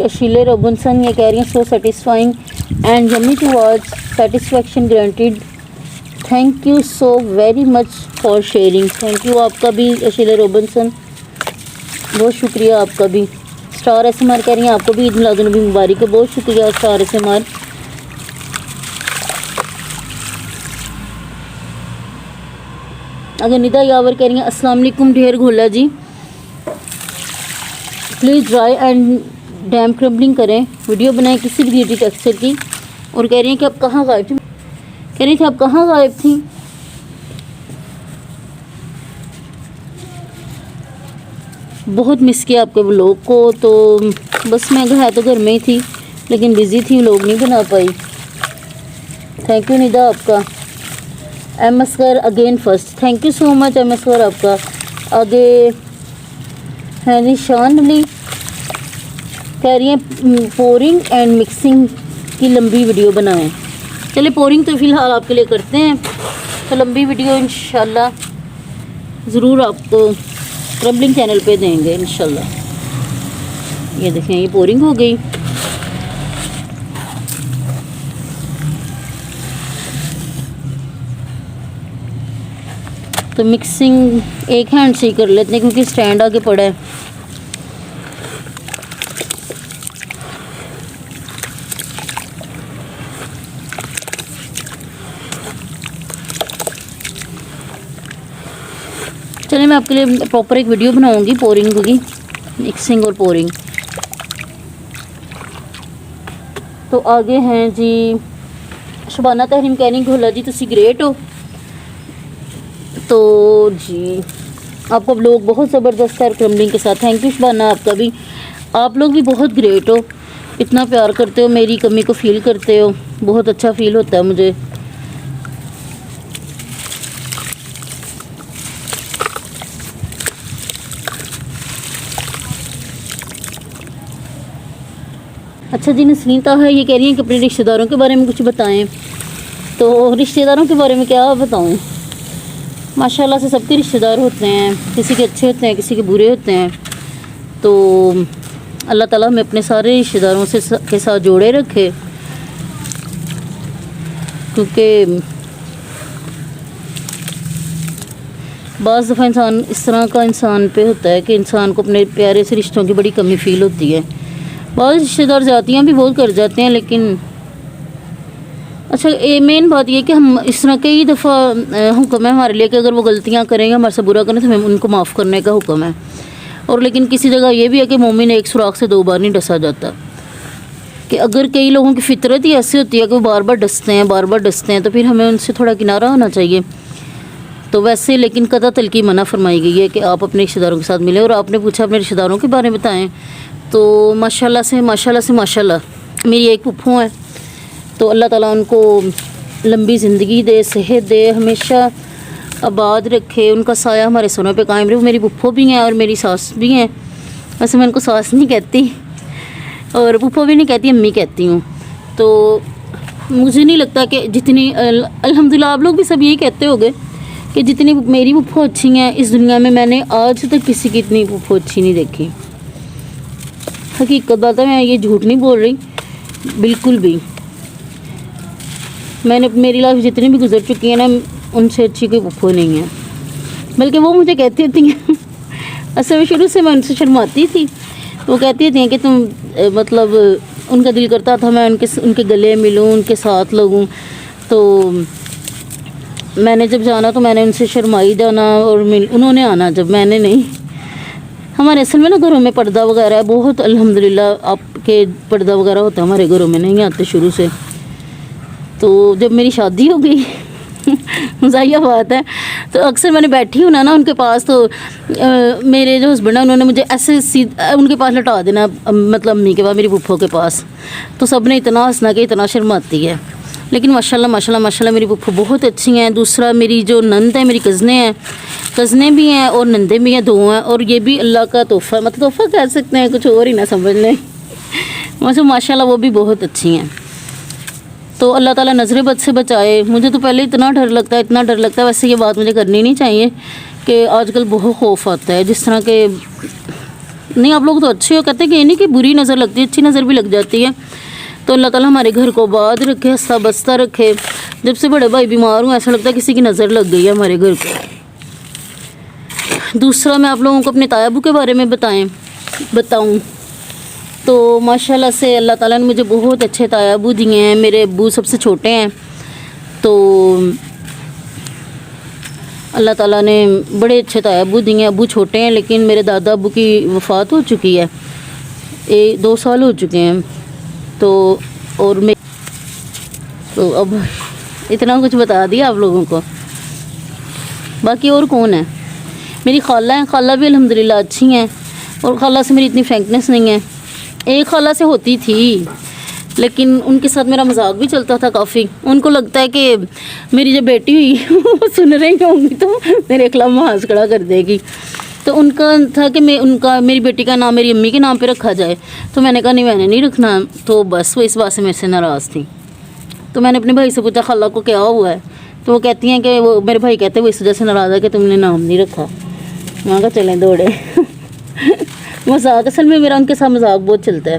शीले Robinson, ये कह रही हैं so satisfying and yummy to watch, satisfaction granted, thank you so very much for sharing. Thank you आपका भी शीले रॉबिन्सन, बहुत शुक्रिया आपका भी। स्टार एसएमआर कह रही हैं आपको भी ईद मिलादुन्नबी मुबारक है, बहुत शुक्रिया स्टार एसएमआर। अगर निदा यावर कह रही हैं अस्सलाम वालेकुम ढेर घोला जी, please dry and damp crumbling करें, वीडियो बनाएं किसी भी ब्यूटी टेक्सचर की। और कह रही हैं कि आप कहाँ गायब थी, कह रही थी आप कहाँ गायब थी। बहुत मिस किया आपके व्लॉग को, तो बस मैं तो घर में ही थी लेकिन बिज़ी थी, व्लॉग नहीं बना पाई। थैंक यू निदा आपका। M Asgar again first, thank you so much M Asgar आपका। आगे है निशान अली कह रही हैं पोरिंग एंड मिक्सिंग की लंबी वीडियो बनाएं। चलिए पोरिंग तो फ़िलहाल आपके लिए करते हैं, तो लंबी वीडियो इंशाल्लाह ज़रूर आपको क्रम्बलिंग चैनल पे देंगे इंशाल्लाह। ये देखें ये पोरिंग हो गई। तो मिक्सिंग एक हैंड से ही कर लेते हैं क्योंकि स्टैंड आगे पड़ा है। चलिए मैं आपके लिए प्रॉपर एक वीडियो बनाऊंगी पोरिंग की, मिक्सिंग और पोरिंग। तो आगे हैं जी शबाना तहरीम कह रही घोला जी तुसी ग्रेट हो। तो जी आपका व्लॉग बहुत ज़बरदस्त है क्रम्बलिंग के साथ, थैंक यू शबाना आपका भी। आप लोग भी बहुत ग्रेट हो, इतना प्यार करते हो, मेरी कमी को फील करते हो, बहुत अच्छा फील होता है मुझे। अच्छा जी नसीता है ये कह रही हैं कि अपने रिश्तेदारों के बारे में कुछ बताएं। तो रिश्तेदारों के बारे में क्या बताऊं, माशाल्लाह से सबके रिश्तेदार होते हैं, किसी के अच्छे होते हैं किसी के बुरे होते हैं। तो अल्लाह ताला हमें अपने सारे रिश्तेदारों से के साथ जोड़े रखे, क्योंकि बाज़ दफ़ा इंसान इस तरह का इंसान पे होता है कि इंसान को अपने प्यारे से रिश्तों की बड़ी कमी फ़ील होती है। बहुत रिश्तेदार जातियाँ भी बहुत कर जाते हैं, लेकिन अच्छा ये मेन बात ये कि हम इस तरह कई दफ़ा हुक्म है हमारे लिए कि अगर वो गलतियाँ करेंगे हमारे से बुरा करें तो हमें उनको माफ़ करने का हुक्म है। और लेकिन किसी जगह ये भी है कि मोमिन एक सुराख से दो बार नहीं डसा जाता, कि अगर कई लोगों की फितरत ही ऐसी होती है कि वो बार बार डसते हैं तो फिर हमें उनसे थोड़ा किनारा होना चाहिए। तो वैसे लेकिन कदा तलकी मना फरमाई गई है कि आप अपने रिश्तेदारों के साथ मिलें। और आपने पूछा अपने रिश्तेदारों के बारे में बताएं, तो माशाल्लाह से मेरी एक फूफू है, तो अल्लाह ताला उनको लंबी ज़िंदगी दे, सेहत दे, हमेशा आबाद रखे, उनका साया हमारे सरों पे कायम रहे। वो मेरी फूफो भी हैं और मेरी सास भी हैं, वैसे मैं उनको सास नहीं कहती और फूफो भी नहीं कहती, अम्मी कहती हूँ। तो मुझे नहीं लगता कि जितनी अल्हम्दुलिल्लाह आप लोग भी सब यही कहते होंगे कि जितनी मेरी फूफो अच्छी हैं इस दुनिया में, मैंने आज तक किसी की इतनी फूफो अच्छी नहीं देखी। हकीकत बात है, मैं ये झूठ नहीं बोल रही बिल्कुल भी। मैंने मेरी लाइफ जितनी भी गुजर चुकी है ना, उनसे अच्छी कोई फूफो नहीं है, बल्कि वो मुझे कहती थी असल में शुरू से मैं उनसे शर्माती थी। वो कहती थी कि तुम मतलब उनका दिल करता था मैं उनके गले मिलूं, उनके साथ लगूं। तो मैंने जब जाना तो मैंने उनसे शर्माई जाना और उन्होंने आना, जब मैंने नहीं। हमारे असल में ना घरों में पर्दा वगैरह है बहुत, अल्हम्दुलिल्लाह आपके पर्दा वगैरह होता है, हमारे घरों में नहीं आते शुरू से। तो जब मेरी शादी हो गई मज़ाहिया बात है, तो अक्सर मैंने बैठी हूँ ना उनके पास, तो मेरे जो हस्बैंड है उन्होंने मुझे ऐसे उनके पास लटा देना, मतलब अम्मी के पास, मेरी फूफो के पास। तो सब ने इतना हंसना कि इतना शर्माती है, लेकिन माशाल्लाह मेरी फूफो बहुत अच्छी हैं। दूसरा मेरी जो नंद है, मेरी कज़नें भी हैं और नंदे भी हैं, दो हैं। और ये भी अल्लाह का तोहफ़ा, मतलब तोहफ़ा कह सकते हैं, कुछ और ही ना समझ लें। वैसे माशाल्लाह वो भी बहुत अच्छी हैं। तो अल्लाह ताला नज़र बद से बचाए। मुझे तो पहले इतना डर लगता है, वैसे ये बात मुझे करनी नहीं चाहिए कि आजकल बहुत खौफ आता है। जिस तरह के नहीं, आप लोग तो अच्छे हो, कहते हैं कि ये नहीं कि बुरी नज़र लगती है, अच्छी नज़र भी लग जाती है। तो अल्लाह ताला हमारे घर को आबाद रखे, हंसता बसता रखे। जब से बड़े भाई बीमार हुए ऐसा लगता है किसी की नज़र लग गई है हमारे घर को। दूसरा, मैं आप लोगों को अपने ताया अबू के बारे में बताऊं तो माशाल्लाह से अल्लाह ताला ने मुझे बहुत अच्छे ताया अबू दिए हैं। मेरे अबू सबसे छोटे हैं, तो अल्लाह ताला ने बड़े अच्छे ताया अबू दिए हैं। अबू छोटे हैं, लेकिन मेरे दादा अबू की वफ़ात हो चुकी है, 2 साल हो चुके हैं। तो और मैं तो अब इतना कुछ बता दिया आप लोगों को। बाकी और कौन है? मेरी खाला है, खाला भी अल्हम्दुलिल्लाह अच्छी हैं, और खाला से मेरी इतनी फ्रैंकनेस नहीं है। एक खाला से होती थी, लेकिन उनके साथ मेरा मजाक भी चलता था काफ़ी। उनको लगता है कि मेरी जो बेटी हुई वो सुन रही होंगी तो मेरे खिलाफ महाज खड़ा कर देगी। तो उनका था कि मेरी बेटी का नाम मेरी अम्मी के नाम पे रखा जाए। तो मैंने कहा नहीं, मैंने नहीं रखना। तो बस वो इस बात से मेरे से नाराज़ थी। तो मैंने अपने भाई से पूछा खाला को क्या हुआ है, तो वो कहती हैं कि वो मेरे भाई कहते हैं वो इस वजह से नाराज़ है कि तुमने नाम नहीं रखा। मैं कहा चलें दौड़े मजाक, असल में मेरा उनके साथ मजाक बहुत चलता है।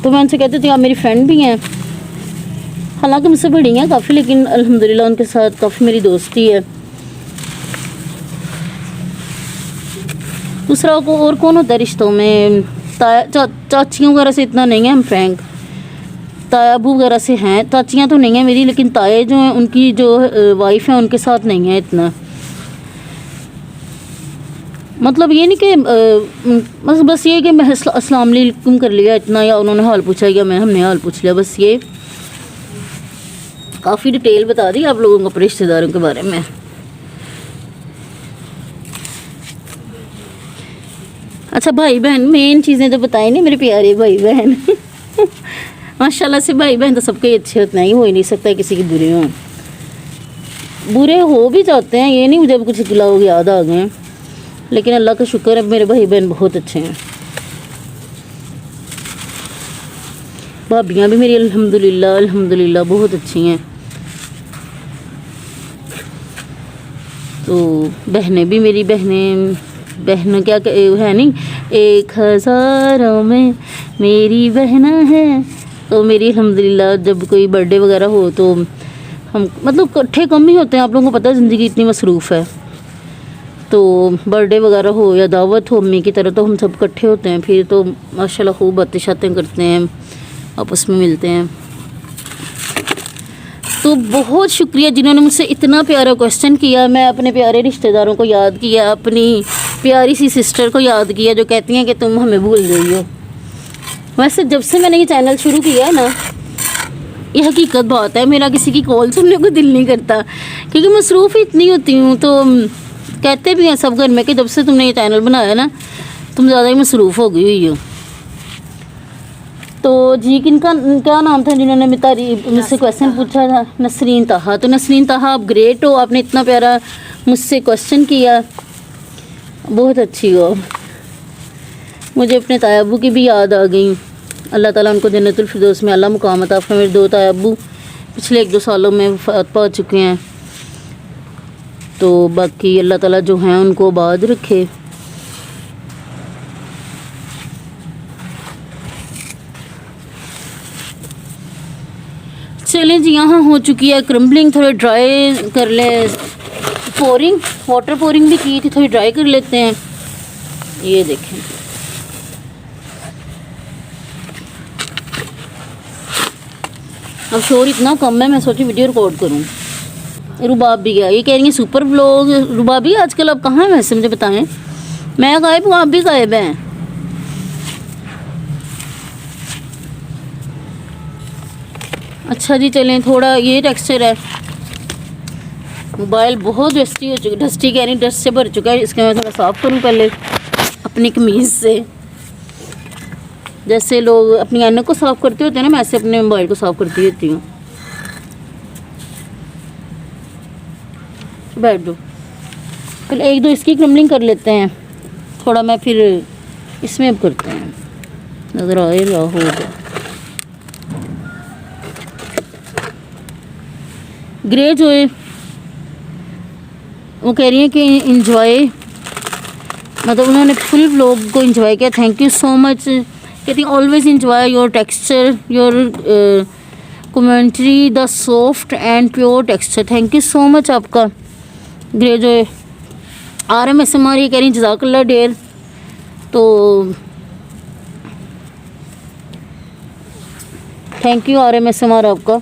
तो मैं उनसे कहती थी आप मेरी फ्रेंड भी हैं, हालांकि मुझसे बड़ी हैं काफ़ी, लेकिन अल्हम्दुलिल्लाह उनके साथ काफ़ी मेरी दोस्ती है। दूसरा को और कौन होता है रिश्तों में? चाचियों वगैरह से इतना नहीं है हम फ्रैंक। ताया अबू वगैरह से हैं, चाचियाँ तो नहीं हैं मेरी, लेकिन ताए जो हैं उनकी जो वाइफ है उनके साथ नहीं है इतना। मतलब ये नहीं कि बस ये कि मैं अस्सलाम वालेकुम कर लिया इतना, या उन्होंने हाल पूछा या हमने हाल पूछ लिया, बस ये। काफ़ी डिटेल बता दी आप लोगों को अपने रिश्तेदारों के बारे में। अच्छा, भाई बहन मेन चीज़ें तो बताई नहीं, मेरे प्यारे भाई बहन माशाल्लाह से भाई बहन तो सबके अच्छे होते हैं, हो ही नहीं सकता किसी के बुरे हों। बुरे हो भी जाते हैं, ये नहीं मुझे कुछ लोग याद आ गए हैं, लेकिन अल्लाह का शुक्र है मेरे भाई बहन बहुत अच्छे हैं। भाभियाँ भी मेरी अल्हम्दुलिल्लाह बहुत अच्छी हैं। तो बहनें भी मेरी बहन क्या है नहीं, 1000 में मेरी बहना है। तो मेरी अल्हम्दुलिल्लाह जब कोई बर्थडे वगैरह हो तो हम मतलब इकट्ठे कम ही होते हैं, आप लोगों को पता है ज़िंदगी इतनी मसरूफ़ है। तो बर्थडे वगैरह हो या दावत हो अम्मी की तरह, तो हम सब इकट्ठे होते हैं, फिर तो माशाल्लाह खूब बातें शातें करते हैं, आपस में मिलते हैं। तो बहुत शुक्रिया जिन्होंने मुझसे इतना प्यारा क्वेश्चन किया। मैं अपने प्यारे रिश्तेदारों को याद किया, अपनी प्यारी सी सिस्टर को याद किया जो कहती हैं कि तुम हमें भूल गई हो। वैसे जब से मैंने ये चैनल शुरू किया है ना, ये हकीकत बात है, मेरा किसी की कॉल सुनने को दिल नहीं करता, क्योंकि मसरूफ़ ही इतनी होती हूँ। तो कहते भी हैं सब घर में कि जब से तुमने ये चैनल बनाया ना, तुम ज़्यादा ही मसरूफ़ हो गई हुई हो। तो जी किनका क्या नाम था जिन्होंने मुझसे क्वेश्चन पूछा था? नसरीन ताहा। तो नसरीन ताहा आप ग्रेट हो, आपने इतना प्यारा मुझसे क्वेश्चन किया, बहुत अच्छी हो। मुझे अपने ताया अबू की भी याद आ गई। अल्लाह ताला उनको जन्नतुल फिरदौस में अल्लाह मुकाम अता फरमाए। मेरे 2 ताया अबू पिछले 1-2 सालों में वफ़ात पा चुके हैं। तो बाकी अल्लाह ताला जो हैं उनको आबाद रखे। चलें जी, यहाँ हो चुकी है क्रम्बलिंग, थोड़ा ड्राई कर ले, पोरिंग वाटर पोरिंग भी की थी, थोड़ी ड्राई कर लेते हैं। ये देखें, अब शोर इतना कम है, मैं सोची वीडियो रिकॉर्ड करूँ। रुबाब भी गया, ये कह रही है सुपर व्लॉग। रुबाब भी आजकल अब कहाँ है वैसे मुझे बताएं? मैं गायब हूँ, आप भी गायब हैं। अच्छा जी, चलें, थोड़ा ये टेक्सचर है, मोबाइल बहुत डस्टी हो चुका, डस्टी कह रही डस्ट से भर चुका है। इसके मैं थोड़ा साफ़ करूँ पहले अपनी कमीज़ से। जैसे लोग अपनी ऐनक को साफ़ करते होते हैं ना, मैं ऐसे अपने मोबाइल को साफ़ करती रहती हूँ। बैठ दो, पहले 1-2 इसकी क्रम्बलिंग कर लेते हैं, थोड़ा मैं फिर इसमें अब करते हैं, नज़र आए रहा होगा। ग्रे जो है वो कह रही है कि इंजॉय मतलब उन्होंने फुल व्लॉग को एंजॉय किया। Thank you so much. कहती always enjoy your texture, your commentary, the soft and pure texture. Thank you so much आपका। ग्रे जो RMSMR ये कह रही जज़ाकल्लाह ढेर। तो थैंक यू RMSMR आपका।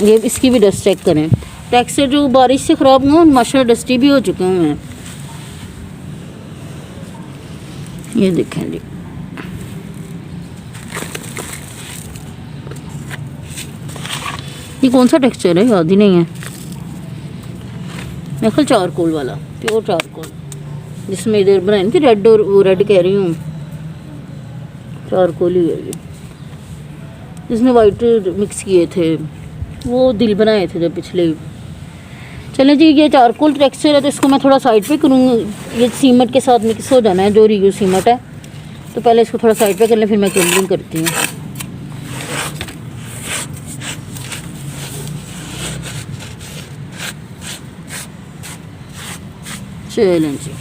ये इसकी भी डस्ट चेक करें। टेक्सचर जो बारिश से ख़राब हुआ माशाल्लाह डस्टी भी हो चुके हैं। ये देखें जी, ये कौन सा टेक्सचर है याद ही नहीं है। मेरे ख्याल चारकोल वाला, प्योर चारकोल, जिसमें इधर बनाए थी रेड, और वो रेड कह रही हूँ, चारकोल ही है ये, जिसमें वाइट मिक्स किए थे, वो दिल बनाए थे जब पिछले। चलें जी, ये चारकोल टेक्सचर है तो इसको मैं थोड़ा साइड पे करूँगी। ये सीमेंट के साथ मिक्स हो जाना है, जो रीयूज सीमेंट है। तो पहले इसको थोड़ा साइड पे कर लें, फिर मैं क्रम्बलिंग करती हूँ। चलें जी,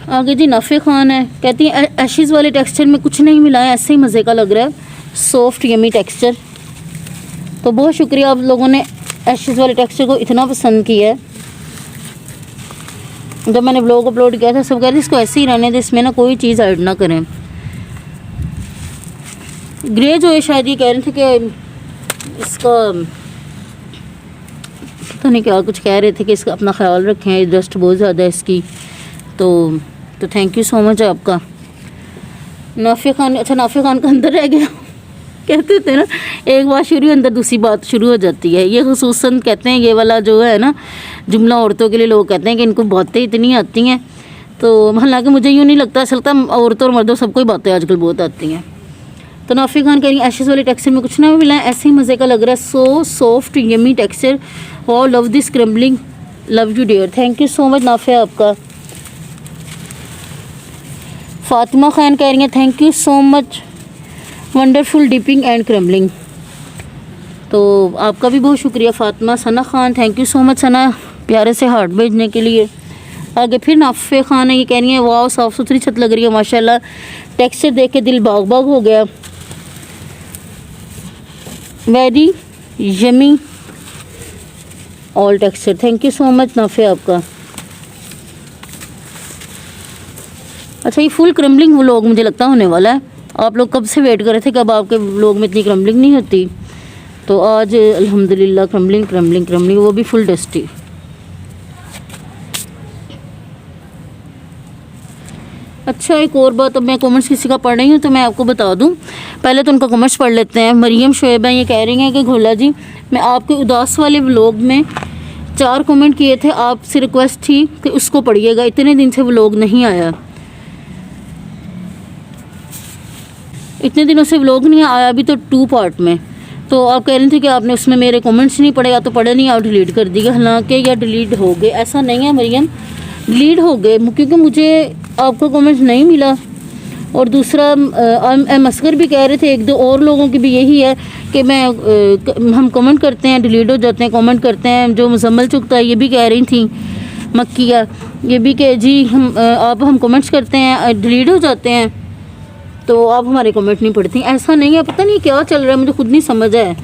आगे जी नाफे खान है, कहती हैं एशेज़ वाले टेक्सचर में कुछ नहीं मिला है, ऐसे ही मज़े का लग रहा है, सॉफ्ट यमी टेक्सचर। तो बहुत शुक्रिया आप लोगों ने एशेज़ वाले टेक्सचर को इतना पसंद किया है। जब मैंने ब्लॉग अपलोड किया था सब कह रहे इसको ऐसे ही रहने दें, इसमें ना कोई चीज़ ऐड ना करें। ग्रे जो है शायद ये कह रहे थे कि इसका पता नहीं क्या कुछ कह रहे थे कि इसका अपना ख्याल रखें, डस्ट बहुत ज़्यादा है इसकी। तो थैंक यू सो मच आपका। नाफिया खान, अच्छा नाफिया खान का अंदर रह गया कहते थे ना, एक बात शुरू अंदर दूसरी बात शुरू हो जाती है। ये खुसूसन कहते हैं, ये वाला जो है ना जुमला औरतों के लिए लोग कहते हैं कि इनको बातें इतनी आती हैं। तो हालांकि मुझे यूँ नहीं लगता, असल में औरतों और मर्दों सबको ही बातें आजकल बहुत आती हैं। तो नाफिया खान कह रही है एशेज़ वाले टेक्सचर में कुछ ना मिला है, ऐसे ही मज़े का लग रहा है, सो सॉफ्ट यमी टेक्सचर, और love this crumbling, love you dear. Thank you so much Nafia आपका। फातिमा खान कह रही हैं thank you so much, wonderful dipping and crumbling. तो आपका भी बहुत शुक्रिया Fatima. Sana Khan, thank you so much Sana, प्यारे से हार्ट भेजने के लिए। आगे फिर नाफे खान है, ये कह रही हैं वाह साफ़ सुथरी छत लग रही है माशाल्लाह, टेक्सचर देख के दिल बाग बाग हो गया, very yummy all texture. Thank you so much नाफे आपका। अच्छा, ये फुल क्रम्बलिंग व्लॉग मुझे लगता होने वाला है। आप लोग कब से वेट कर रहे थे, कब आपके व्लॉग में इतनी क्रम्बलिंग नहीं होती। तो आज अल्हम्दुलिल्लाह क्रम्बलिंग क्रम्बलिंग क्रम्बलिंग, वो भी फुल डस्टी। अच्छा, एक और बात, अब मैं कमेंट्स किसी का पढ़ रही हूँ तो मैं आपको बता दूँ, पहले तो उनका कमेंट्स पढ़ लेते हैं। मरियम शोएबा ये कह रही हैं कि घोला जी, मैं आपके उदास वाले व्लॉग में 4 कमेंट किए थे, आपसे रिक्वेस्ट थी कि उसको पढ़िएगा, इतने दिन से व्लॉग नहीं आया, इतने दिनों से व्लॉग नहीं आया, अभी तो 2 पार्ट में। तो आप कह रहे थे कि आपने उसमें मेरे कमेंट्स नहीं पढ़े, या तो पढ़े नहीं, आप डिलीट कर दिए। हालांकि या डिलीट हो गए, ऐसा नहीं है मरियम, डिलीट हो गए क्योंकि मुझे आपका कमेंट्स नहीं मिला। और दूसरा असगर भी कह रहे थे, 1-2 और लोगों की भी यही है कि हम कमेंट करते हैं डिलीट हो जाते हैं, कमेंट करते हैं। जो मुजम्मल चुगता है ये भी कह रही थी, मक्किया ये भी कि जी हम कमेंट्स करते हैं डिलीट हो जाते हैं, तो आप हमारे कमेंट नहीं पढ़ती। ऐसा नहीं है, पता नहीं क्या चल रहा है, मुझे खुद नहीं समझ है।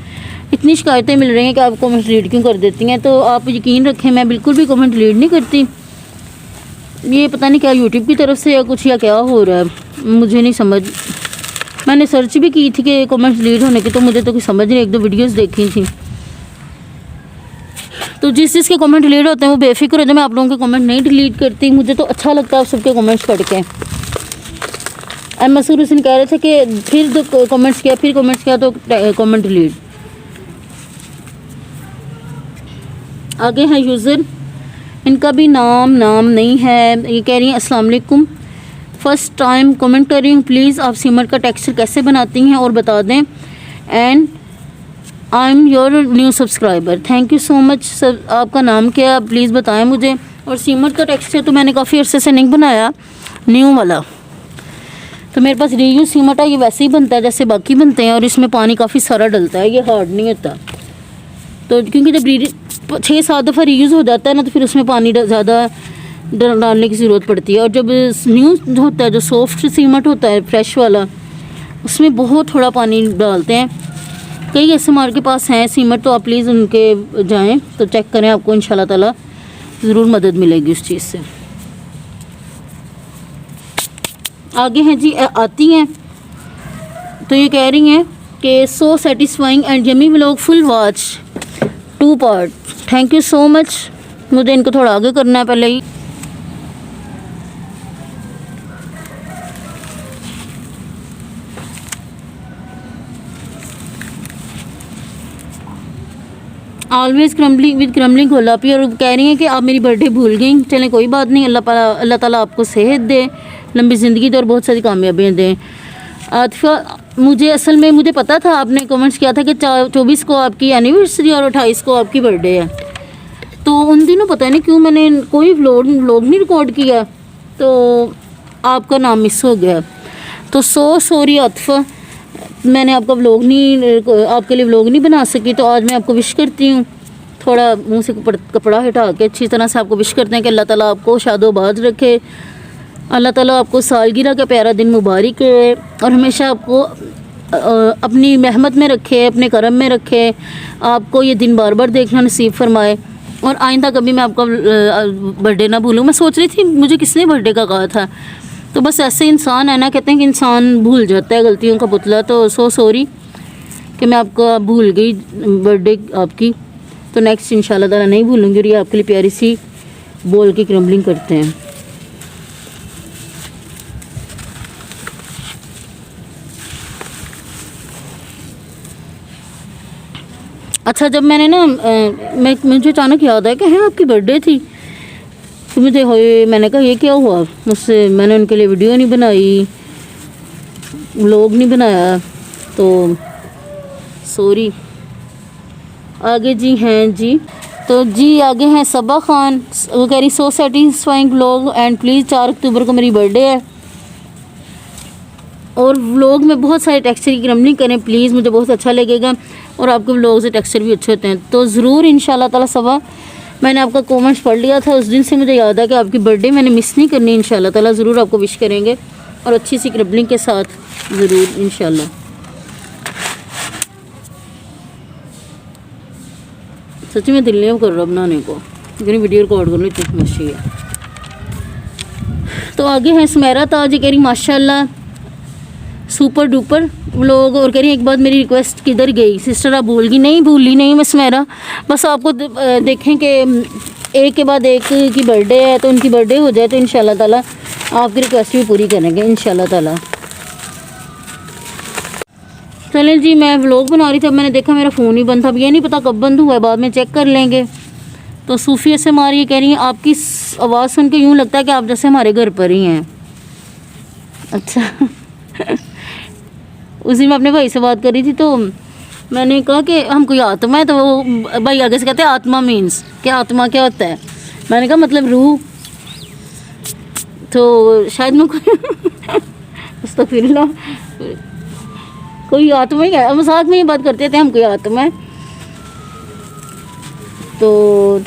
इतनी शिकायतें मिल रही हैं कि आप कमेंट डिलीट क्यों कर देती हैं। तो आप यकीन रखें, मैं बिल्कुल भी कमेंट डिलीट नहीं करती। ये पता नहीं क्या यूट्यूब की तरफ से या कुछ, या क्या हो रहा है, मुझे नहीं समझ। मैंने सर्च भी की थी कि कमेंट डिलीट होने की, तो मुझे तो कुछ समझ नहीं, 1-2 वीडियोज़ देखी थी। तो जिस के कमेंट डिलीट होते हैं वो बेफिक्र होते हैं, मैं आप लोगों के कमेंट नहीं डिलीट करती, मुझे तो अच्छा लगता है आप सबके कमेंट्स पढ़ के। मसूर हुसैन कह रहे थे कि फिर कमेंट्स किया तो कमेंट डिलीट। आगे हैं यूज़र, इनका भी नाम नहीं है। ये कह रही हैं अस्सलाम वालेकुम, फ़र्स्ट टाइम कमेंट कर रही हूँ, प्लीज़ आप सीमेंट का टेक्सचर कैसे बनाती हैं और बता दें, and I am your new subscriber. Thank you so much sir. आपका नाम क्या है, प्लीज़ बताएं मुझे। और सीमेंट का टेक्सचर तो मैंने काफ़ी अरसे से नहीं बनाया, न्यू वाला। तो मेरे पास रीयूज सीमेंट है, ये वैसे ही बनता है जैसे बाकी बनते हैं और इसमें पानी काफ़ी सारा डलता है, ये हार्ड नहीं होता। तो क्योंकि जब 6-7 दफ़ा रीयूज़ हो जाता है ना तो फिर उसमें पानी ज़्यादा डालने की ज़रूरत पड़ती है। और जब न्यू होता है, जो सॉफ्ट सीमेंट होता है फ्रेश वाला, उसमें बहुत थोड़ा पानी डालते हैं। कई ऐसे मार्केट के पास हैं सीमेंट, तो आप प्लीज़ उनके जाएं तो चेक करें, आपको इंशाल्लाह ताला ज़रूर मदद मिलेगी उस चीज़ से। आगे हैं जी आती हैं, तो ये कह रही हैं कि सो satisfying and yummy vlog full watch 2 part, thank you so much. मुझे इनको थोड़ा आगे करना है पहले ही। ऑलवेज क्रम्बलिंग विद क्रम्बलिंग गोलापी, और कह रही हैं कि आप मेरी बर्थडे भूल गई। चलें कोई बात नहीं, अल्लाह ताला आपको सेहत दे, लंबी ज़िंदगी दे और बहुत सारी कामयाबियाँ दें। आतिफा, मुझे असल में मुझे पता था, आपने कमेंट्स किया था कि 24 को आपकी एनिवर्सरी और 28 को आपकी बर्थडे है, तो उन दिनों पता नहीं क्यों मैंने कोई व्लॉग नहीं रिकॉर्ड किया, तो आपका नाम मिस हो गया। तो सॉरी आतिफा, मैंने आपका व्लॉग नहीं, आपके लिए व्लॉग नहीं बना सकी। तो आज मैं आपको विश करती हूँ, थोड़ा मुंह से कपड़ा हटा के अच्छी तरह से आपको विश करते हैं कि अल्लाह ताला आपको शादोबाज रखे, अल्लाह ताला आपको सालगिरह का प्यारा दिन मुबारक है और हमेशा आपको अपनी रहमत में रखे, अपने करम में रखे, आपको ये दिन बार बार देखना नसीब फरमाए और आइंदा कभी मैं आपका बर्थडे ना भूलूँ। मैं सोच रही थी मुझे किसने बर्थडे का कहा था, तो बस ऐसे इंसान है ना, कहते हैं कि इंसान भूल जाता है गलतियों का पुतला। तो सॉरी कि मैं आपका भूल गई बर्थडे आपकी, तो नेक्स्ट इंशाल्लाह ताला नहीं भूलूंगी। और ये आपके लिए प्यारी सी बोल की क्रम्बलिंग करते हैं। अच्छा, जब मैंने ना मुझे अचानक याद आया कि है आपकी बर्थडे थी, तो मुझे होए, मैंने कहा ये क्या हुआ मुझसे, मैंने उनके लिए वीडियो नहीं बनाई, व्लॉग नहीं बनाया, तो सॉरी। आगे जी हैं जी, तो जी आगे हैं सबा खान, वो कह रही सो सेटिस्फाइंग व्लॉग एंड प्लीज़ 4 अक्टूबर को मेरी बर्थडे है और व्लॉग में बहुत सारे टेक्सचर की क्रम्बलिंग करें प्लीज़, मुझे बहुत अच्छा लगेगा और आपके व्लॉग से टेक्सचर भी अच्छे होते हैं। तो ज़रूर इंशाल्लाह ताला सबा, मैंने आपका कमेंट्स पढ़ लिया था, उस दिन से मुझे याद है कि आपकी बर्थडे मैंने मिस नहीं करनी। इंशाल्लाह ताला ज़रूर आपको विश करेंगे और अच्छी सी क्रम्बलिंग के साथ ज़रूर इंशाल्लाह। सच्ची में दिल नहीं कर रहा बनाने को, लेकिन वीडियो रिकॉर्ड करनी इतनी मुश्किल है। तो आगे है सुमेरा ताज, कह रही माशाल्लाह सुपर डुपर व्लॉग, और कह रही एक बार मेरी रिक्वेस्ट किधर गई सिस्टर, आप भूल गई? नहीं भूली नहीं मैं सुमेरा, बस आपको देखें कि एक के बाद एक की बर्थडे है, तो उनकी बर्थडे हो जाए तो इंशाल्लाह ताला आपकी रिक्वेस्ट भी पूरी करेंगे इंशाल्लाह ताला। चलें जी, मैं व्लॉग बना रही थी, अब मैंने देखा मेरा फ़ोन ही बंद था, अब ये नहीं पता कब बंद हुआ है, बाद में चेक कर लेंगे। तो सूफी से हमारी कह रही हैं आपकी आवाज़ सुन के यूँ लगता है कि आप जैसे हमारे घर पर ही हैं। अच्छा उसी में अपने भाई से बात कर रही थी, तो मैंने कहा कि हम कोई आत्मा है, तो वो भाई आगे से कहते हैं आत्मा मीन्स क्या, आत्मा क्या होता है? मैंने कहा मतलब रूह, तो शायद मैं अस्तगफिरुल्लाह कोई आत्मा ही है, मजाक में ही बात करते थे हम कोई आत्मा है। तो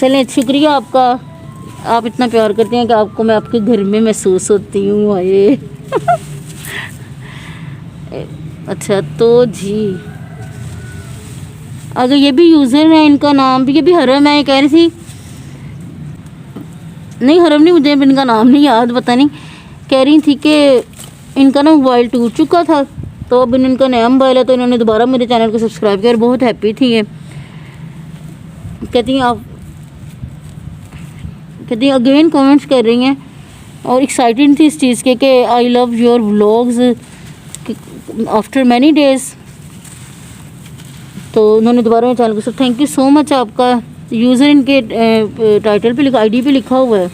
चलें, शुक्रिया आपका, आप इतना प्यार करते हैं कि आपको मैं आपके घर में महसूस होती हूँ। आए अच्छा, तो जी अगर ये भी यूज़र है, इनका नाम भी, ये भी हरम है, ये कह रही थी, नहीं हरम नहीं, मुझे इनका नाम नहीं याद, पता नहीं, कह रही थी कि इनका ना मोबाइल टूट चुका था, तो अब इनका नया मोबाइल है, तो इन्होंने दोबारा मेरे चैनल को सब्सक्राइब किया और बहुत हैप्पी थी ये। कहती हैं आप, कहती हैं अगेन कमेंट्स कर रही हैं और एक्साइटेड थी इस चीज़ के कि I love your vlogs after many days. तो उन्होंने दोबारा मेरे चैनल को सब, थैंक यू सो मच। आपका यूज़र इनके टाइटल पे लिखा, आईडी पे लिखा हुआ है,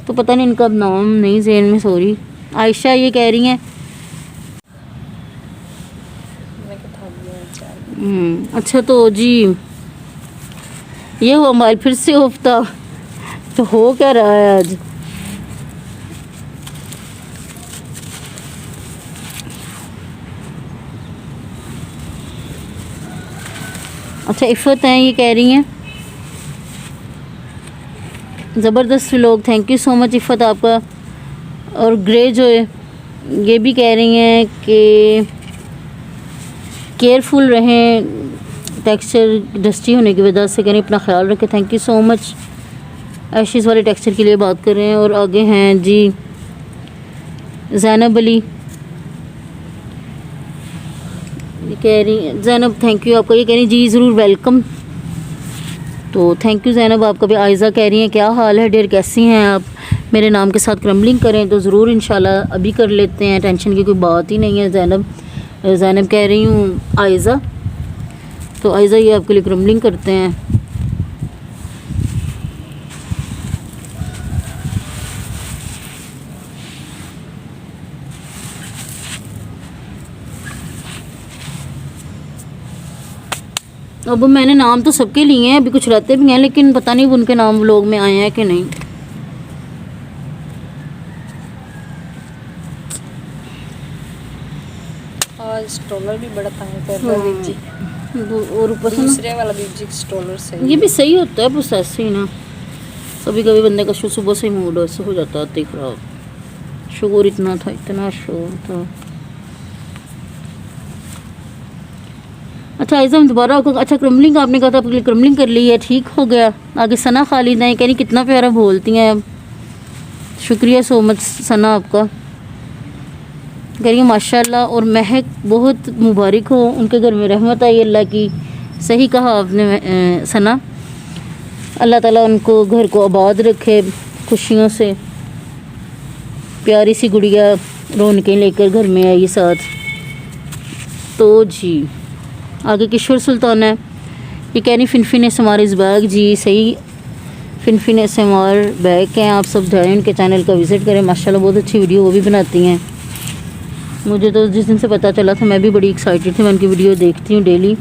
तो पता नहीं इनका नाम नहीं ज़हन में, सॉरी। आयशा ये कह रही हैं अच्छा, तो जी ये हुआ मोबाइल फिर से उफ्ता, तो हो क्या रहा है आज? अच्छा इफ़त हैं, ये कह रही हैं ज़बरदस्त vlog, thank you so much Iffat आपका। और ग्रे जो है ये भी कह रही हैं कि केयरफुल रहें, टेक्सचर डस्टी होने की वजह से, करें अपना ख्याल रखें। Thank you so much. Ashes वाले टेक्सचर के लिए बात कर रहे हैं। और आगे हैं जी ज़ैनब अली, ये कह रही हैं ज़ैनब थैंक यू आपका, ये कह रही हैं जी ज़रूर वेलकम। तो थैंक यू ज़ैनब आपका भी। आयज़ा कह रही हैं क्या हाल है डियर, कैसी हैं आप, मेरे नाम के साथ क्रम्बलिंग करें तो ज़रूर इंशाल्लाह अभी कर लेते हैं, टेंशन की कोई बात ही नहीं है। ज़ैनब कह रही हूँ आयज़ा, तो आयज़ा ये आपके लिए क्रम्बलिंग करते हैं। अब मैंने नाम तो सबके लिए हैं, अभी कुछ रहते भी हैं लेकिन पता नहीं उनके नाम व्लॉग में आए हैं कि नहीं। आज स्ट्रोलर भी बड़ा तंग कर रहा है वीर जी। और ऊपर से दूसरे वाला वीर जी स्ट्रोलर से ये भी सही होता है प्रोसेस ही ना, कभी कभी बंदे का सुबह से ही मूड ऐसे हो जाता है ख़राब। शुगर इतना था, इतना शोर था। अच्छा ऐसा हम दोबारा आपको, अच्छा क्रम्बलिंग आपने कहा था आपके लिए क्रम्बलिंग कर ली है, ठीक हो गया। आगे सना खालिद हैं, कह रही कितना प्यारा बोलती हैं, शुक्रिया सो मच सना आपका। कह रही माशाल्लाह, और महक बहुत मुबारक हो, उनके घर में रहमत आई अल्लाह की। सही कहा आपने सना, अल्लाह ताला उनको घर को आबाद रखे खुशियों से। प्यारी सी गुड़िया रौनकें लेकर घर में आई साथ। तो जी आगे किशोर सुल्तान है, ये कह रही फिनफिन एसएमआर इस बैग। जी सही, फिनफिन एसएमआर बैग हैं, आप सब जाएँ उनके चैनल का विज़िट करें, माशाल्लाह बहुत अच्छी वीडियो वो भी बनाती हैं। मुझे तो जिस दिन से पता चला था मैं भी बड़ी एक्साइटेड थी, मैं उनकी वीडियो देखती हूँ डेली।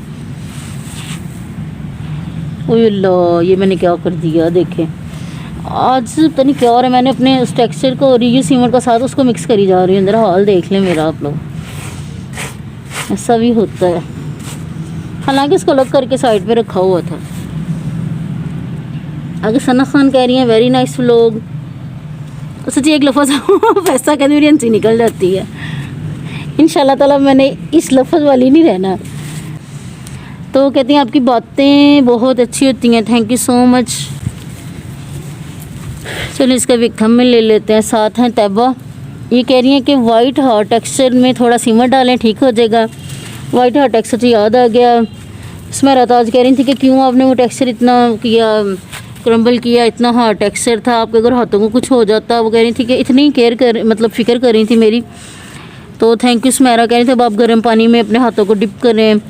ओह अल्लाह, ये मैंने क्या कर दिया देखें, आज पता नहीं क्या हो रहा है, मैंने अपने उस टेक्सचर को रीयू सीमेंट का साथ उसको मिक्स करी जा रही हूँ। अंदर हाल देख लें मेरा आप लोग, ऐसा भी होता है। हालांकि इसको अलग करके साइड पे रखा हुआ था। आगे सना खान कह रही हैं वेरी नाइस व्लॉग। सच्ची एक लफ्ज़ पैसा कहते मेरी हंसी निकल जाती है। इंशाल्लाह ताला मैंने इस लफ्ज़ वाली नहीं रहना। तो कहती हैं आपकी बातें बहुत अच्छी होती हैं, थैंक यू सो मच। चलो इसका भी थंबनेल ले लेते हैं। साथ हैं तैबा, ये कह रही हैं कि वाइट हार्ट टेक्सचर में थोड़ा सीमर डालें ठीक हो जाएगा। वाइट हार्ट टेक्सचर तो याद आ गया, स्मेरा तो आज कह रही थी कि क्यों आपने वो टेक्सचर इतना किया, क्रम्बल किया, इतना हार्ड टेक्सचर था, आपके अगर हाथों को कुछ हो जाता। वो कह रही थी कि इतनी केयर कर, मतलब फ़िक्र कर रही थी मेरी। तो थैंक यू स्मेरा, कह रही थी अब आप गर्म पानी में अपने हाथों को डिप करें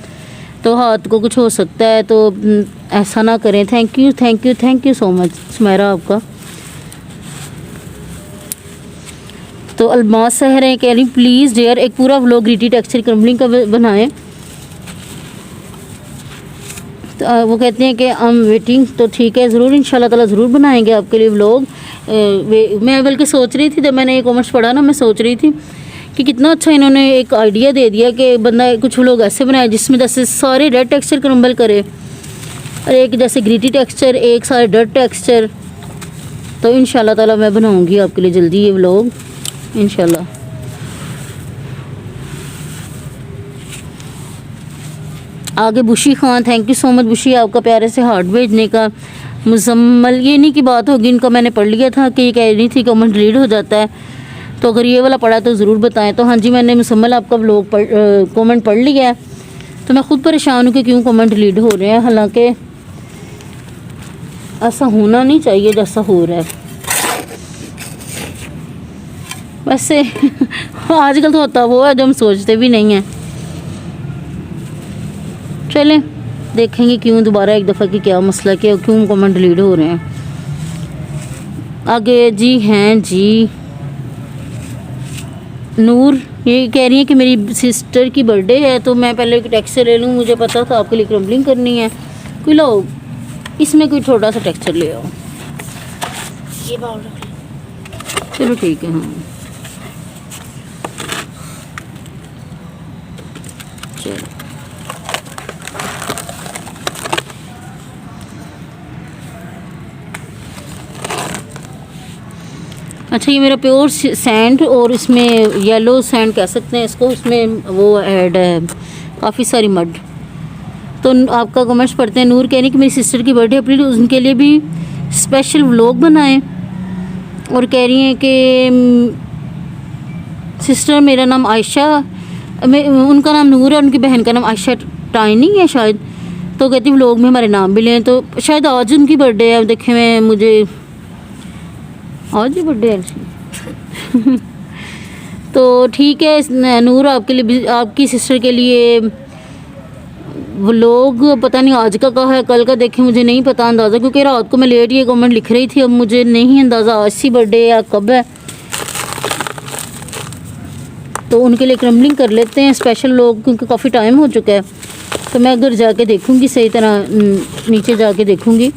तो हाथ को कुछ हो सकता है, तो ऐसा ना करें। Thank you thank you thank you so much Smera आपका। तो अलमास सहर है, कह रही प्लीज़ डियर एक पूरा व्लॉग ग्रीटी टेक्सचर क्रम्बलिंग का बनाएं। तो वो कहते हैं कि आई एम वेटिंग, तो ठीक है ज़रूर इंशाल्लाह ताला ज़रूर बनाएंगे आपके लिए व्लॉग। मैं बल्कि सोच रही थी जब मैंने ये कमेंट्स पढ़ा ना, मैं सोच रही थी कि कितना अच्छा इन्होंने एक आइडिया दे दिया कि बंदा कुछ व्लॉग ऐसे बनाए जिसमें जैसे सारे रेड टेक्सचर क्रम्बल करे, और एक जैसे ग्रीटी टेक्सचर, एक सारे रेड टेक्सचर। तो इंशाल्लाह ताला मैं बनाऊँगी आपके लिए जल्दी ये व्लॉग इंशाल्लाह। आगे Bushi Khan, thank you so much Bushi आपका प्यारे से हार्ट भेजने का। मुजम्मल, ये नहीं की बात होगी, इनका मैंने पढ़ लिया था कि ये कह रही थी कमेंट डिलीट हो जाता है, तो अगर ये वाला पढ़ा तो ज़रूर बताएं। तो हाँ जी मैंने मुजम्मल आपका व्लॉग कमेंट पढ़ लिया है। तो मैं ख़ुद परेशान हूँ कि क्यों कमेंट डिलीट हो रहे हैं, हालांकि ऐसा होना नहीं चाहिए जैसा हो रहा है। वैसे आजकल तो होता वो है जो हम सोचते भी नहीं हैं। चलें देखेंगे क्यों दोबारा एक दफ़ा कि क्या मसला, क्या क्यों कमेंट डिलीट हो रहे हैं। आगे जी हैं जी नूर, ये कह रही है कि मेरी सिस्टर की बर्थडे है, तो मैं पहले एक टेक्सचर ले लूँ, मुझे पता था आपके लिए क्रम्बलिंग करनी है। कोई लो इसमें कोई थोड़ा सा टेक्सचर ले आओ, ये बाउल रख लो। चलो ठीक है। हाँ चलो अच्छा, ये मेरा प्योर सैंड और इसमें येलो सैंड कह सकते हैं इसको, इसमें वो ऐड है काफ़ी सारी मड। तो आपका कमेंट्स पढ़ते हैं। नूर कह रही कि मेरी सिस्टर की बर्थडे है, प्लीज़ उनके लिए भी स्पेशल व्लॉग बनाएं। और कह रही हैं कि सिस्टर मेरा नाम आयशा, उनका नाम नूर है, उनकी बहन का नाम आयशा टाइनी है शायद। तो कहती व्लॉग में हमारे नाम भी लें। तो शायद आज उनकी बर्थडे है, देखे मैं मुझे आज ही बर्थडे है। तो ठीक है नूर, आपके लिए भी, आपकी सिस्टर के लिए व्लॉग पता नहीं आज का कहा है कल का, देखें मुझे नहीं पता अंदाज़ा, क्योंकि रात को मैं लेट ये कमेंट लिख रही थी। अब मुझे नहीं अंदाज़ा आज सी बर्थडे है या कब है। तो उनके लिए क्रम्बलिंग कर लेते हैं स्पेशल लोग, क्योंकि काफ़ी टाइम हो चुका है। तो मैं अगर जाके देखूंगी सही तरह, नीचे जाके देखूंगी,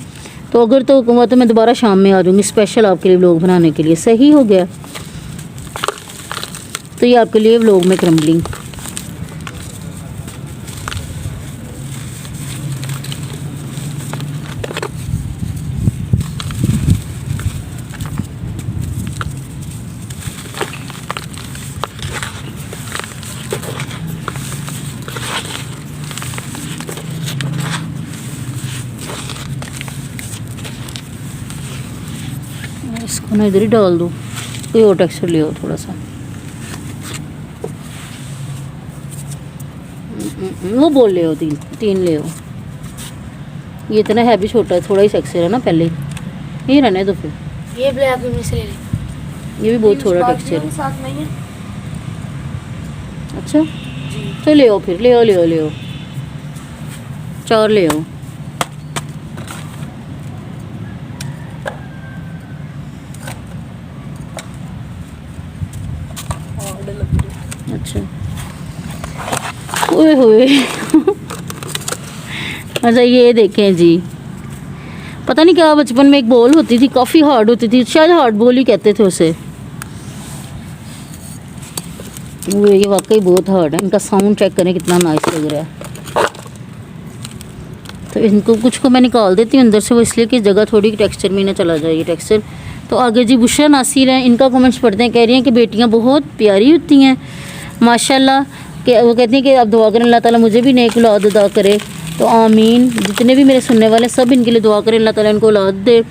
तो अगर तो हुआ तो मैं दोबारा शाम में आ जाऊँगी स्पेशल आपके लिए व्लॉग बनाने के लिए। सही हो गया। तो ये आपके लिए व्लॉग में क्रम्बलिंग। इसको ना इधर ही डाल दो, कोई और टेक्सचर ले आओ थोड़ा सा। वो बोल ले आओ, तीन ले आओ। ये इतना हैवी छोटा है, थोड़ा ही टेक्सचर है ना पहले ही रहने दो। फिर ये ब्लैक में से ले लें। ये भी बहुत थोड़ा टेक्सचर है। साथ नहीं है। अच्छा तो ले आओ, फिर ले आओ 4 ले आओ। अच्छा ओए होए। अच्छा ये देखें जी, पता नहीं क्या बचपन में एक बॉल होती थी, काफ़ी हार्ड होती थी, शायद हार्ड बॉल ही कहते थे उसे। वो ये वाकई बहुत हार्ड है। इनका साउंड चेक करें कितना नाइस लग रहा है। तो इनको कुछ को मैं निकाल देती हूँ अंदर से, वो इसलिए कि जगह थोड़ी टेक्सचर में ना चला जाए ये टेक्सचर। तो आगे जी बुशरा नासिर हैं, इनका कमेंट्स पढ़ते हैं। कह रही हैं कि बेटियाँ बहुत प्यारी होती हैं माशाल्लाह। कि वो कहती हैं कि आप दुआ करें अल्लाह ताला मुझे भी नेक औलाद अदा करे। तो आमीन। जितने भी मेरे सुनने वाले सब इनके लिए दुआ करें, अल्लाह ताला इनको औलाद दे।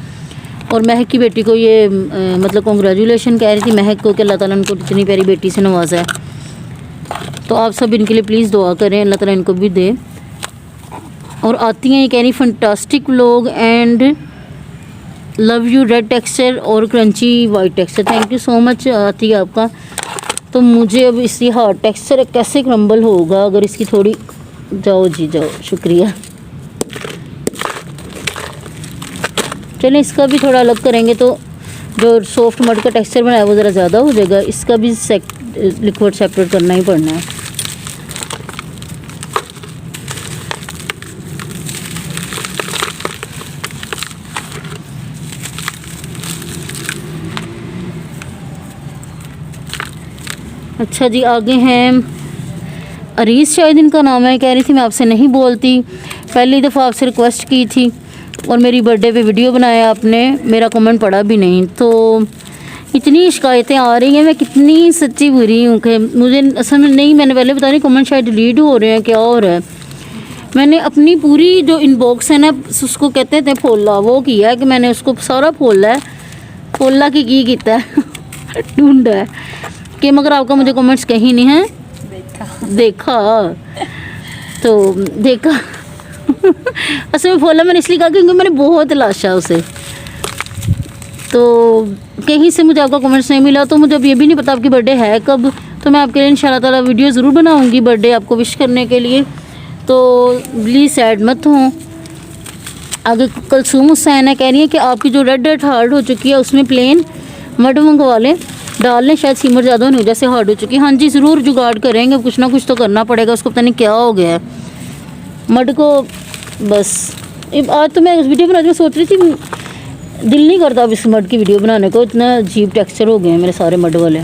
और महक की बेटी को ये मतलब कॉन्ग्रेचुलेशन कह रही थी महक को कि अल्लाह ताला उनको इतनी प्यारी बेटी से नवाजा है। तो आप सब इनके लिए प्लीज़ दुआ करें, अल्लाह ताला इनको भी दे। और आती हैं ये कह रही fantastic vlog and love you red texture और crunchy white texture. Thank you so much आती है आपका। तो मुझे अब इसकी हार्ड टेक्सचर कैसे क्रम्बल होगा अगर इसकी थोड़ी, जाओ जी जाओ, शुक्रिया। चलें इसका भी थोड़ा अलग करेंगे तो जो सॉफ्ट मड का टेक्सचर बनाया वो ज़रा ज़्यादा हो जाएगा। इसका भी लिक्विड सेपरेट करना ही पड़ना है। अच्छा जी आगे हैं अरीस, शायद इनका नाम है। कह रही थी मैं आपसे नहीं बोलती, पहली दफ़ा आपसे रिक्वेस्ट की थी और मेरी बर्थडे पे वीडियो बनाया आपने, मेरा कमेंट पढ़ा भी नहीं। तो इतनी शिकायतें आ रही हैं, मैं कितनी सच्ची बुरी हूँ कि मुझे असल में नहीं, मैंने पहले बता रही कमेंट शायद डिलीट हो रहे हैं, क्या हो रहा है। मैंने अपनी पूरी जो इनबॉक्स है ना उसको कहते थे फोला, वो किया है कि मैंने उसको सारा फोला है। फोला की किया है ढूंढा है कि मगर आपका मुझे कमेंट्स कहीं नहीं है देखा तो देखा। असल में फोला मैंने इसलिए कहा क्योंकि मैंने बहुत तलाशा उसे, तो कहीं से मुझे आपका कमेंट्स नहीं मिला। तो मुझे अब ये भी नहीं पता आपकी बर्थडे है कब, तो मैं आपके लिए इंशाल्लाह ताला वीडियो ज़रूर बनाऊंगी बर्थडे आपको विश करने के लिए। तो प्लीज़ सैड मत हों। आगे कलसूम हुसैन है, कह रही है कि आपकी जो रेड रेड हार्ड हो चुकी है उसमें प्लेन मड मंगवा लें, डाल लें, शायद सीमर ज़्यादा नहीं जैसे हार्ड हो चुकी है। हाँ जी ज़रूर जुगाड़ करेंगे, कुछ ना कुछ तो करना पड़ेगा। उसको पता नहीं क्या हो गया है मड को। बस आज तो मैं वीडियो बना रही सोच रही थी, दिल नहीं करता अब इस मड की वीडियो बनाने को, इतना अजीब टेक्सचर हो गए हैं मेरे सारे मड वाले।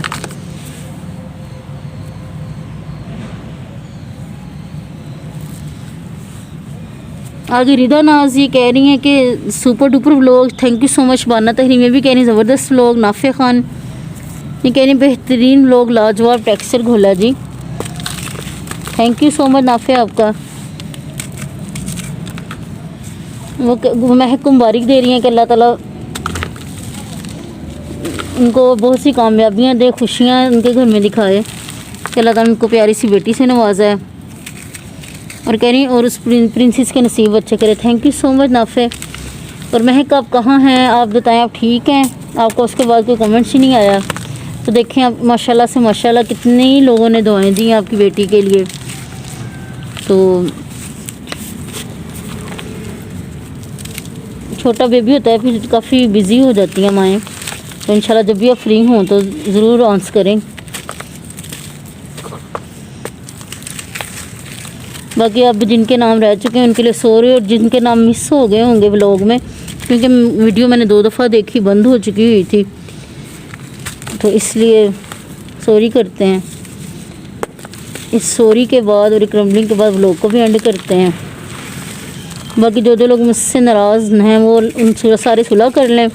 आगे रिदा नाज ये कह रही हैं कि super duper vlog, thank you so much. बाना तहरीमें भी कह रही हैं ज़बरदस्त व्लॉग। नाफे खान ये कह रही बेहतरीन लोग लाजवाब टेक्सचर घोला जी। थैंक यू सो मच नाफे आपका। वो महक मुबारक दे रही हैं कि अल्लाह ताला उनको बहुत सी कामयाबियाँ दे, खुशियाँ उनके घर में दिखाए कि अल्लाह ताला उनको प्यारी सी बेटी से नवाजा है। और कह रही हैं और उस प्रिंसेस के नसीब अच्छे करे। Thank you so much Nafe. और महक आप कहाँ हैं, आप बताएं आप ठीक हैं? आपको उसके बाद कोई कमेंट्स ही नहीं आया। तो देखें आप माशाल्लाह से माशाल्लाह कितने ही लोगों ने दुआएं दी आपकी बेटी के लिए। तो छोटा बेबी होता है फिर काफ़ी बिज़ी हो जाती हैं माएँ। तो इंशाल्लाह जब भी आप फ्री हों तो ज़रूर आंस करें। बाकी अब जिनके नाम रह चुके हैं उनके लिए सॉरी, और जिनके नाम मिस हो गए होंगे व्लॉग में, क्योंकि वीडियो मैंने 2 दफ़ा देखी, बंद हो चुकी हुई थी, तो इसलिए सॉरी करते हैं। इस सॉरी के बाद और एक रम्बलिंग के बाद व्लॉग को भी एंड करते हैं। बाकी जो लोग मुझसे नाराज़ हैं वो उनसे सारे सुलह कर लें,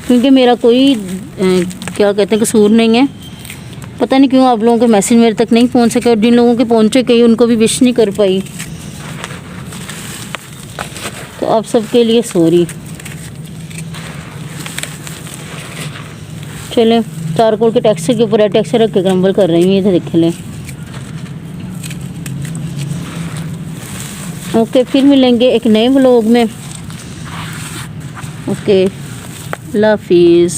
क्योंकि मेरा कोई क्या कहते हैं कसूर नहीं है। पता नहीं क्यों आप लोगों के मैसेज मेरे तक नहीं पहुंच सके, और जिन लोगों के पहुंचे कहीं उनको भी विश नहीं कर पाई। तो आप सबके लिए सॉरी। चलें, चारकोल के टेक्सचर के ऊपर टेक्सचर रख के क्रम्बल कर रही हूँ, ये तो देख लें। ओके, फिर मिलेंगे एक नए व्लॉग में। ओके, अल्लाह हाफिज़।